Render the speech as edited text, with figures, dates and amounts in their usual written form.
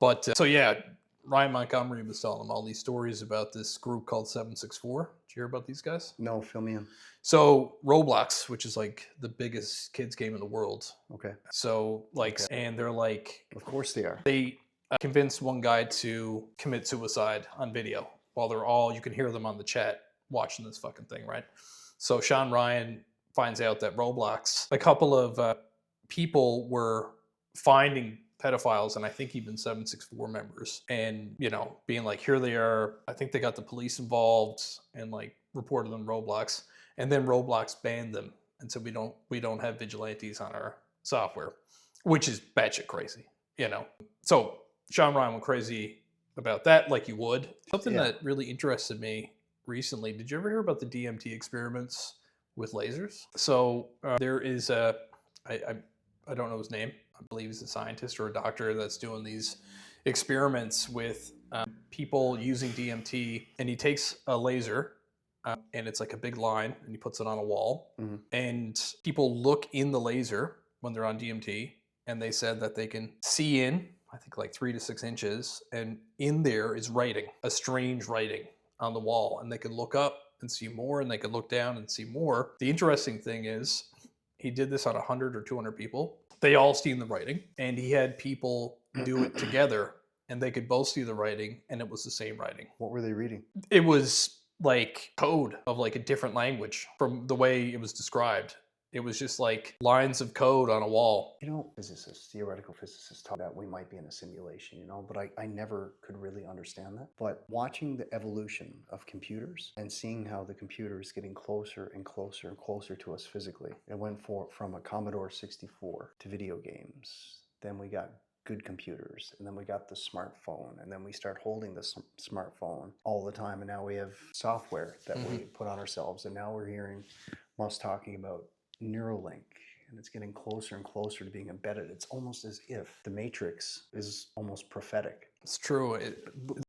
But so yeah, Ryan Montgomery was telling him all these stories about this group called 764. Did you hear about these guys? No, fill me in. So Roblox, which is like the biggest kids game in the world. Okay. So like, and they're like, Of course they are. they convinced one guy to commit suicide on video while they're all, you can hear them on the chat watching this fucking thing, right? So Sean Ryan finds out that Roblox, a couple of people were finding pedophiles, and I think even 764 members, and being like, here they are. I think they got the police involved and like reported them Roblox, and then Roblox banned them and said we don't have vigilantes on our software, which is batshit crazy, So Sean Ryan went crazy about that, like you would. Something that really interested me recently. Did you ever hear about the DMT experiments with lasers? So there is I don't know his name. I believe he's a scientist or a doctor that's doing these experiments with people using DMT, and he takes a laser and it's like a big line, and he puts it on a wall, and people look in the laser when they're on DMT, and they said that they can see in, I think, like 3 to 6 inches, and in there is writing, a strange writing on the wall, and they could look up and see more, and they could look down and see more. The interesting thing is he did this on 100 or 200 people. They all seen the writing, and he had people do it together, and they could both see the writing, and it was the same writing. What were they reading? It was like code of like a different language from the way it was described. It was just like lines of code on a wall. Physicists, theoretical physicists talk that we might be in a simulation, but I never could really understand that. But watching the evolution of computers and seeing how the computer is getting closer and closer and closer to us physically, it went from a Commodore 64 to video games. Then we got good computers, and then we got the smartphone, and then we start holding the smartphone all the time, and now we have software that we put on ourselves, and now we're hearing us talking about Neuralink, and it's getting closer and closer to being embedded. It's almost as if the Matrix is almost prophetic. It's true.